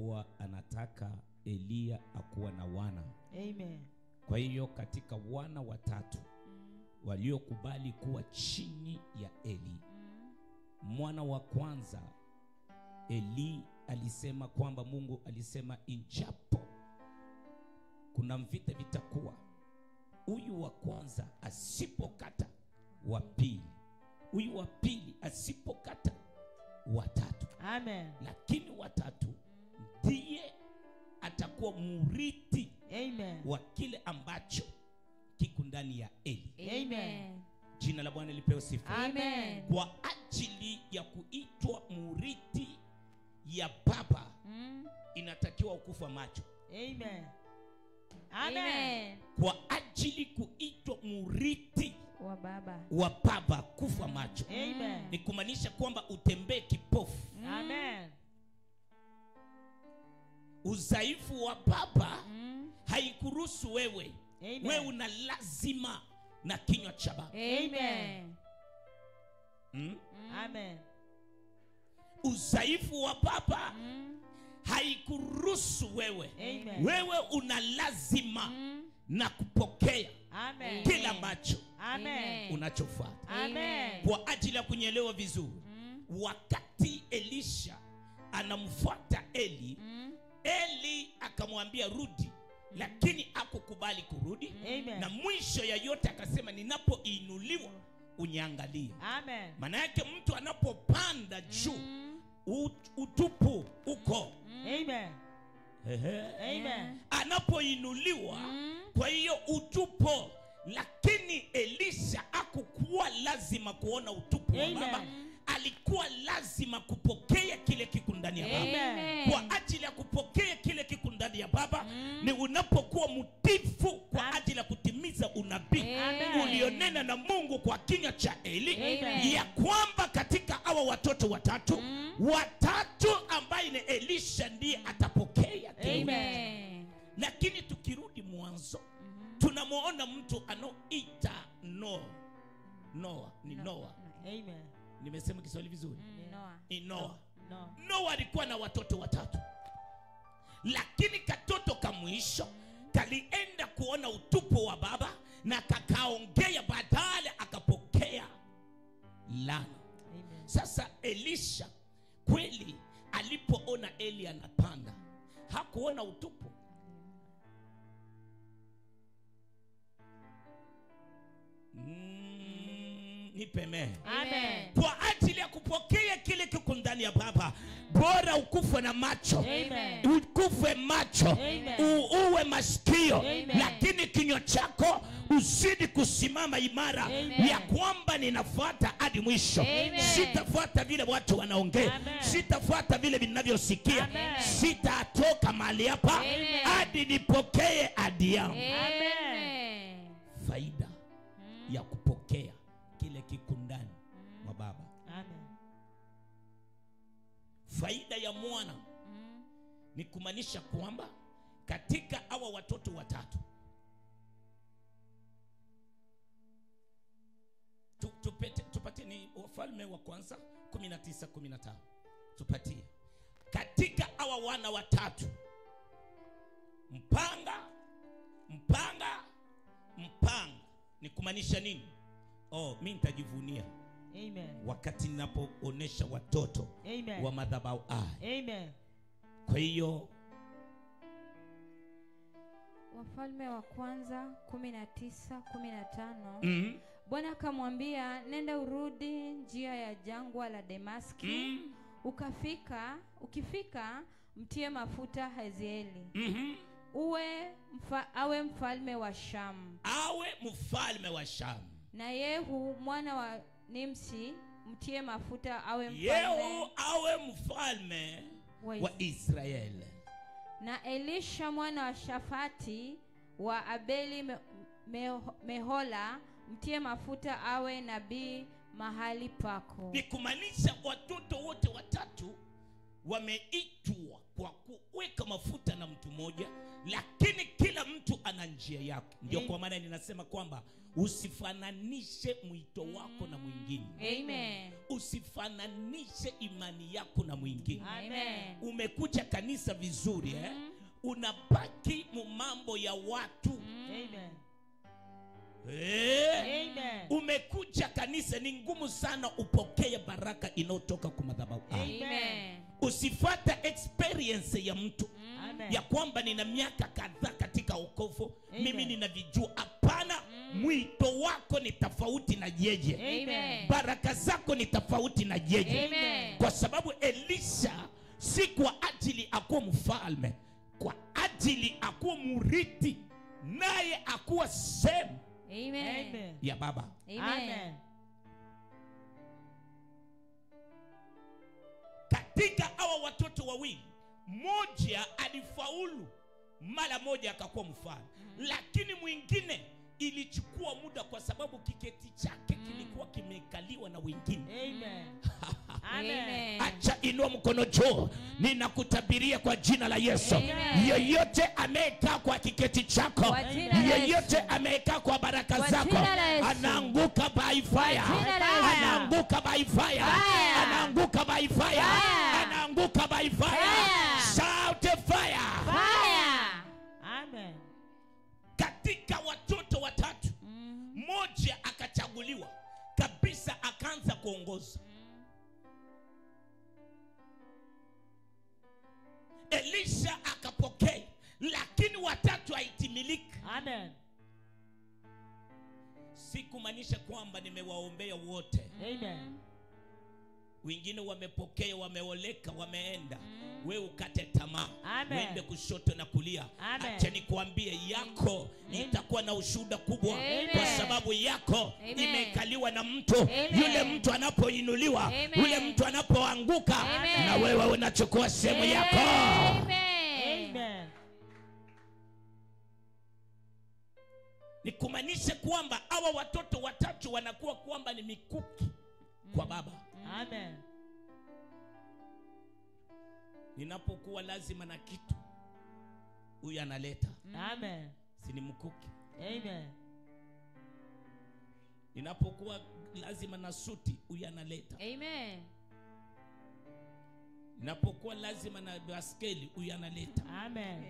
alikuwa anataka Eliya akuwa na wana. Amen. Kwa hiyo katika wana watatu waliokubali kuwa chini ya Eli, mwana wa kwanza Eli alisema kwamba Mungu alisema injapo kuna vita vitakuwa, huyu wa kwanza asipokata wa pili, huyu wa pili asipokata wa tatu. Amen. Lakini watatu ndiye atakuwa murithi, amen, wa kile ambacho kiko ndani ya Eli. Amen. Jina la Bwana lipewe sifa. Amen. Kwa ajili ya kuitwa murithi ya baba, inatakiwa ukufa macho. Amen. Amen. Kwa ajili kuitwa murithi wa baba kufa macho. Amen. Ni kumaanisha kwamba utembee kipofu. Amen. Udhaifu wa baba haikuruhusu wewe. Amen. Wewe una lazima na kinywa cha baba. Amen. Amen. Udhaifu wa baba haikuruhusu wewe. Amen. Wewe una lazima na kupokea Amen. kila ambacho Amen. unachofuata. Amen. Kwa ajili ya kunyelewa vizuri, wakati Elisha anamfuata Eli, Eli akamwambia rudi, lakini hakukubali kurudi. Amen. Na mwisho ya yote akasema ninapoinuliwa uniangalie. Amen. Maana yake mtu anapopanda juu, utupu uko. Amen. Amen. Anapoinuliwa, kwa hiyo utupo. Lakini Elisha hakukuwa lazima kuona utupu wa baba. Alikuwa lazima kupokea kile kiko ndani ya baba. Amen. Kwa ajili ya kupokea kile kiko ndani ya baba, ni unapokuwa mtiifu kwa ajili ya kutimiza unabii ulionena na Mungu kwa kinywa cha Eli. Amen. Ya kwamba katika hawa watoto watatu, watatu ambaye ni Elisha ndiye atapokea kile. Amen. Lakini tukirudi mwanzo, tunamuona mtu anoita Noa. Ni Noa. Amen. Nimesema Kiswahili vizuri? Ni Noa. Noa alikuwa na watoto watatu. Lakini katoto kamwisho kalienda kuona utupu wa baba na kakaongea, badala akapokea laana. Sasa Elisha kweli alipoona Eli anapanda, hakuona utupu. Nipeme. Amen. Kwa ajili ya kupokea kile kiko ndani ya baba, bora ukufe na macho. Amen. Ukufe macho. Amen. Uwe masikio. Amen. Lakini kinywa chako usidi kusimama imara. Amen. Ya kwamba ninafuata hadi mwisho. Amen. Sitafuata vile watu wanaongea. Amen. Sitafuata vile ninavyosikia. Amen. Sitatoka mahali hapa hadi nipokee ahadi yangu. Amen. Faida ya kupokea kile kiko ndani mwa baba. Amen. Faida ya mwana ni kumaanisha kwamba katika hawa watoto watatu, tupatie ni Wafalme wa kwanza 19:15. Tupatie katika hawa wana watatu, mpanga ni kumaanisha nini? Mimi nitajivunia wakati ninapoonesha watoto wa madhabahu. Amen. Kwa hiyo Wafalme wa kwanza 19:15. Bwana akamwambia, nenda urudi njia ya jangwa la Demaski. Ukifika mtie mafuta Hazaeli. Awe mfalme wa Shamu. Na Yehu mwana wa Nimsi mtie mafuta awe mfalme wa Israeli. Na Elisha mwana wa Shafati wa Abeli Mehola mtie mafuta awe nabii mahali pako. Ni kumaanisha watoto wote watatu wameitwa kwa kuweka mafuta na mtu mmoja, lakini kila kila mtu ana njia yake. Ndio kwa maana ninasema kwamba usifananishe mwito wako na mwingine. Amen. Usifananishe imani yako na mwingine. Amen. Umekuja kanisa vizuri unabaki mambo ya watu. Amen. Amen. Umekuja kanisa, ni ngumu sana upokee baraka inayotoka kwa madhabahu. Amen. Usifuate experience ya mtu. Amen. Ya kwamba nina miaka kadhaa katika wokovu, mimi ninavijua. Hapana, mwito wako ni tofauti na yeye. Amen. Baraka zako ni tofauti na yeye. Amen. Kwa sababu Elisha si kwa ajili akuwa mfalme, kwa ajili akuwa murithi, naye akuwa sehemu Amen. ya baba. Amen. Katika hawa watoto wawili, mmoja alifaulu mara moja akakuwa mfalme, lakini mwingine ilichukua muda kwa sababu kiketi chake kilikuwa kimekaliwa na wengine. Amen. Amen. Acha inua mkono juu, ninakutabiria kwa jina la Yesu. Amen. Yeyote amekaa kwa kiketi chako, Kwa jina la yeyote Yesu. amekaa kwa baraka Kwa zako, jina la Yesu. anaanguka by fire. jina la Yesu. Anaanguka by fire. Fire. Anaanguka by fire. Fire. Anaanguka by fire. Fire. Shout fire. Fire. Amen. Katika watoto watatu, mmoja akachaguliwa kabisa, akaanza kuongoza. Elisha akapokea, lakini watatu haitimiliki. Amen. Sikumaanisha kwamba nimewaombea wote. Amen. Wengine wamepokea, wameoleka, wameenda. Wewe ukate tamaa. Amen. Wende kushoto na kulia. Amen. Acha nikwambie, yako itakuwa na ushuhuda kubwa. Amen. Kwa sababu yako Amen. imekaliwa na mtu. Amen. Yule mtu anapoinuliwa, Amen. yule mtu anapoanguka, Amen. na wewe unachukua sehemu yako. Amen. Amen. Ni kumaanisha kwamba hawa watoto watatu wanakuwa kwamba ni mikuki kwa baba. Amen. Ninapokuwa lazima na kitu, huyu analeta. Amen. Si ni mkuki? Amen. Ninapokuwa lazima na suti, huyu analeta. Amen. Ninapokuwa lazima na baskeli, huyu analeta. Amen.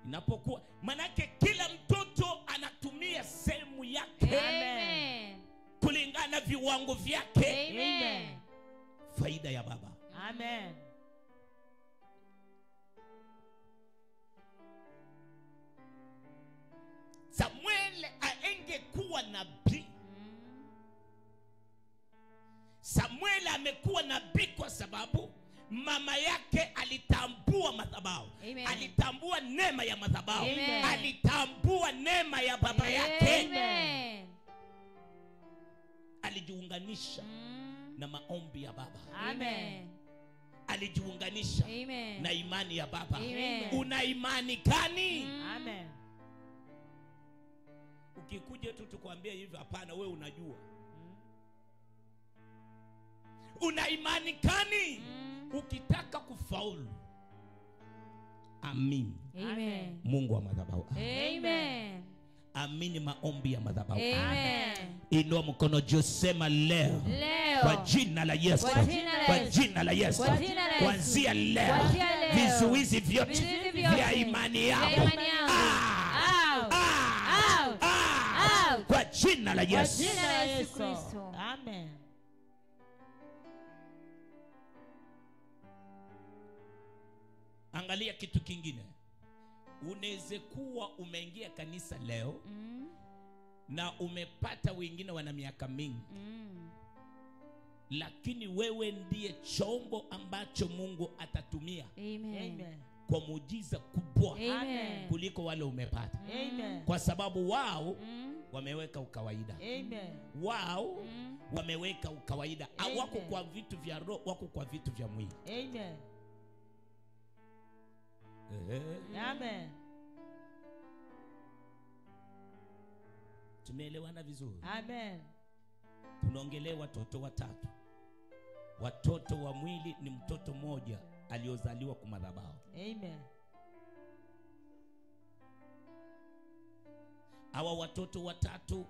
Ninapokuwa, manake kila mtoto anatumia sehemu yake Amen. kulingana na viwango vyake. Amen. Faida ya baba. Amen. Samuel aengekuwa nabii. Samuel amekuwa nabii kwa sababu mama yake alitambua madhabahu. Amen. Alitambua neema ya madhabahu. Amen. Alitambua neema ya baba yake. Amen. Alijiunganisha na maombi ya baba. Amen. Alijiunganisha Amen. na imani ya baba. Amen. Una imani gani? Amen. Ukikuja tu tukwambia hivi, hapana, wewe unajua. Una imani gani? Ukitaka kufaulu, amini Amen. Mungu wa madhabahu. Amen. Amini maombi ya madhabahu. Amen. Inua mkono juu, sema leo, Leo. kwa jina la Yesu, Kwa jina la kwa Yesu. jina la Yesu, Kwa jina la Yesu. kuanzia leo, Kuanzia leo. vizuizi vyote Vizuizi vyote vya imani vya yako, imani yangu. Out. Out. kwa jina la Kwa Yesu. jina la Yesu Kristo. Amen. Angalia kitu kingine. Unaweza kuwa umeingia kanisa leo na umepata wengine wana miaka mingi, lakini wewe ndiye chombo ambacho Mungu atatumia Amen. Amen. kwa muujiza kubwa Amen. kuliko wale umepata, Amen. kwa sababu wao wameweka ukawaida. Amen. Wao wameweka ukawaida. Amen. Wako kwa vitu vya roho, wako kwa vitu vya mwili. Amen. Amen. Tumeelewana vizuri? Amen. Tunaongelea watoto watatu. Watoto wa mwili ni mtoto mmoja aliozaliwa kwa madhabahu. Amen. Hawa watoto watatu,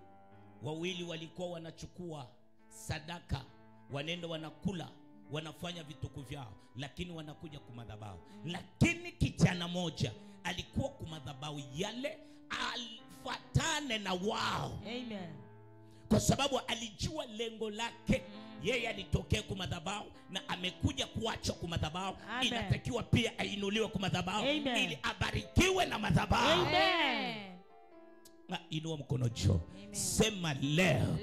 wawili walikuwa wanachukua sadaka, wanaenda wanakula, wanafanya vituko vyao, lakini wanakuja kumadhabahu. Lakini kijana moja alikuwa kumadhabahu yale, alifuatane na wao. Amen. Kwa sababu alijua lengo lake. Yeye alitokea kumadhabahu na amekuja kuacha kumadhabahu. Inatakiwa pia ainuliwe kumadhabahu ili abarikiwe na madhabahu. Amen. Inua mkono juu. Sema leo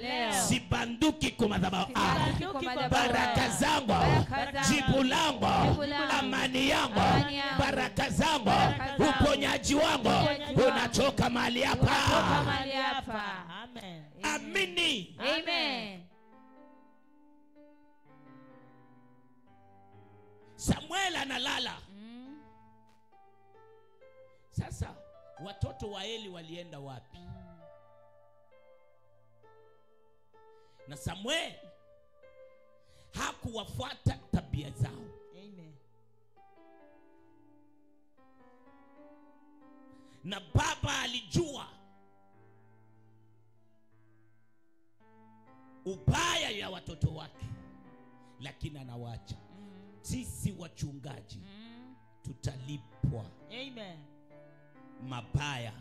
sibanduki kumadhabahu. Baraka zangu, jibu langu, amani yangu, baraka zangu, uponyaji wangu unatoka mahali hapa. Amen. Amini. Amen. Samuel analala. Sasa watoto wa Eli walienda wapi? Na Samuel hakuwafuata tabia zao. Amen. Na baba alijua ubaya ya watoto wake, lakini anawacha. Sisi wachungaji tutalipwa Amen. mabaya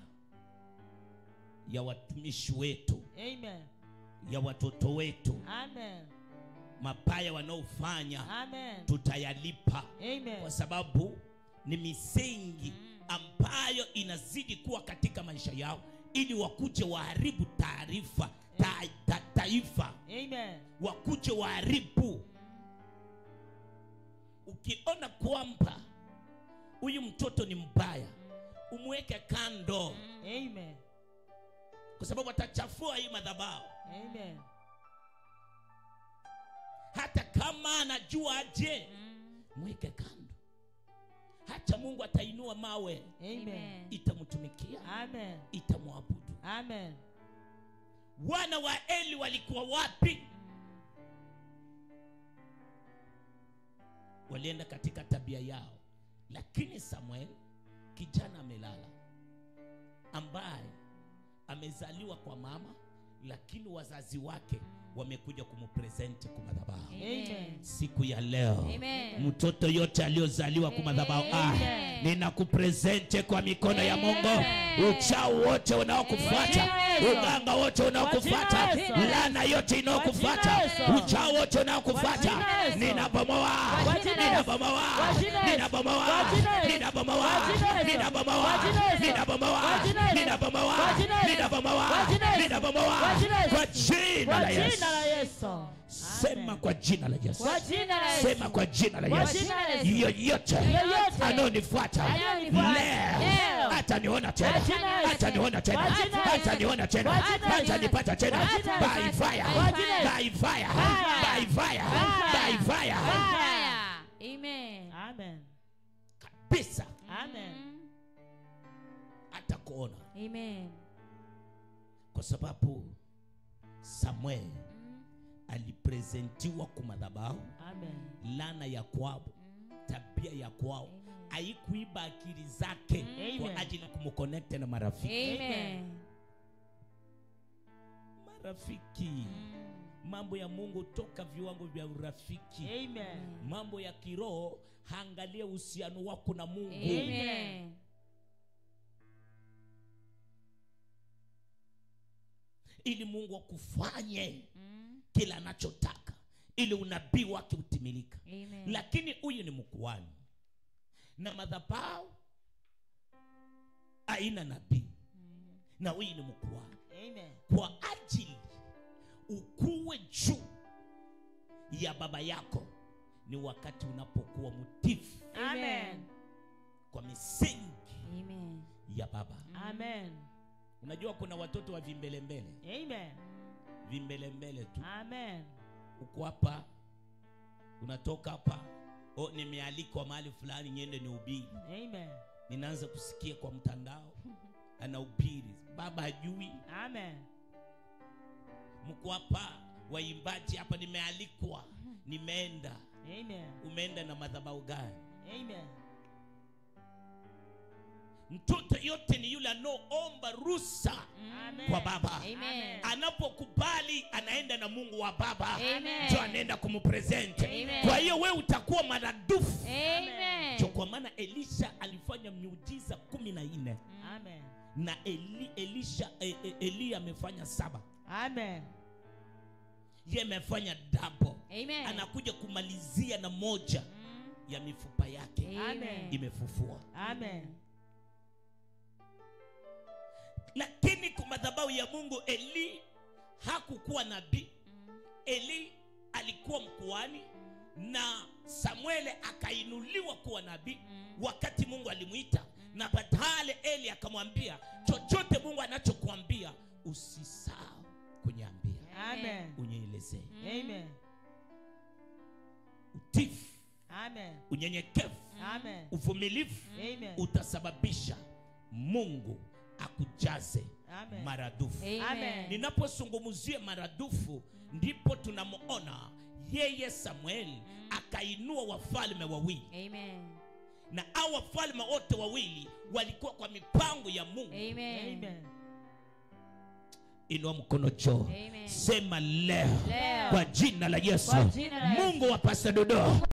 ya watumishi wetu. Amen. Ya watoto wetu. Amen. Mabaya wanaofanya. Amen. Tutayalipa. Amen. Kwa sababu ni misingi ambayo inazidi kuwa katika maisha yao, ili wakuje waharibu taifa. Amen. Wakuje waharibu. Ukiona kwamba huyu mtoto ni mbaya, umweke kando. Amen. Kwa sababu atachafua hii madhabahu. Amen. Hata kama anajua aje, mweke kando. Hata Mungu atainua mawe. Amen. Itamtumikia. Amen. Itamwabudu. Amen. Wana wa Eli walikuwa wapi? Walienda katika tabia yao. Lakini Samuel, kijana amelala, ambaye amezaliwa kwa mama, lakini wazazi wake wamekuja kumpresent kwa madhabahu. Amen. Siku ya leo, Amen. mtoto yote aliozaliwa kwa madhabahu, ninakupresent kwa mikono ya Mungu. Uchao wote unaokufuata, uganga wote unaokufuata, laana yote inayokufuata, uchao wote unaokufuata, ninabomoa, ninabomoa, ninabomoa, ninabomoa, ninabomoa, ninabomoa, ninabomoa, ninabomoa, ninabomoa kwa jina la Yesu. Sema kwa jina la Yesu. Sema kwa jina la Yesu. Yoyote anonifuata leo ataniona tena, ataniona tena, ataniona tena, atanipata tena. By fire, by fire, by fire, by fire. Amen. Amen. Kabisa. Amen. Atakuona. Amen. Kwa sababu Samuel alipresentiwa kwa madhabahu. Amen. Laana ya kwao, tabia ya kwao haikuiba akili zake kwa ajili ya kumconnect na marafiki. Amen. Marafiki. Mambo ya Mungu toka viwango vya urafiki. Amen. Mambo ya kiroho, angalia uhusiano wako na Mungu. Amen. Ili Mungu akufanye kila anachotaka, ili unabii wake utimilika. Amen. Lakini huyu ni mkuhani, na madhabahu haina nabii, na huyu ni mkuhani. Amen. Kwa ajili ukuwe juu ya baba yako, ni wakati unapokuwa mtifu Amen. kwa misingi Amen. ya baba. Amen. Unajua kuna watoto wa vimbelembele. Amen. Vimbelembele tu. Amen. Uko hapa, unatoka hapa, nimealikwa mahali fulani niende nihubiri. Amen. Ninaanza kusikia kwa mtandao anahubiri, baba hajui. Amen. Mko hapa waimbaji hapa, nimealikwa, nimeenda. Amen. Umeenda na madhabahu gani? Amen. Mtoto yote ni yule anaoomba ruhusa kwa baba. Amen. Anapokubali anaenda na Mungu wa baba. Amen. Jo anaenda kumpresent. Amen. Kwa hiyo wewe utakuwa maradufu. Amen. Jo kwa maana Elisha alifanya miujiza 14. Amen. Na Elia amefanya 7. Amen. Yeye amefanya double. Amen. Anakuja kumalizia na moja ya mifupa yake. Amen. Imefufua. Amen. Lakini kwa madhabahu ya Mungu Eli hakukuwa nabii. Eli alikuwa mkuhani na Samuel akainuliwa kuwa nabii wakati Mungu alimuita. Na baadaye Eli akamwambia, chochote Mungu anachokuambia usisahau kuniambia. Amen. Unyenyekee. Amen. Utifu. Amen. Unyenyekevu. Amen. Uvumilivu. Amen. Utasababisha Mungu akujaze maradufu. Amen. Ninapozungumzia maradufu ndipo tunamuona yeye Samuel akainua wafalme wawili. Amen. Na hao wafalme wote wawili walikuwa kwa mipango ya Mungu. Amen. Amen. Inua mkono juu. Amen. Sema leo Leo. kwa jina la Yesu. Kwa jina la Yesu. Mungu wa Pastor Dodo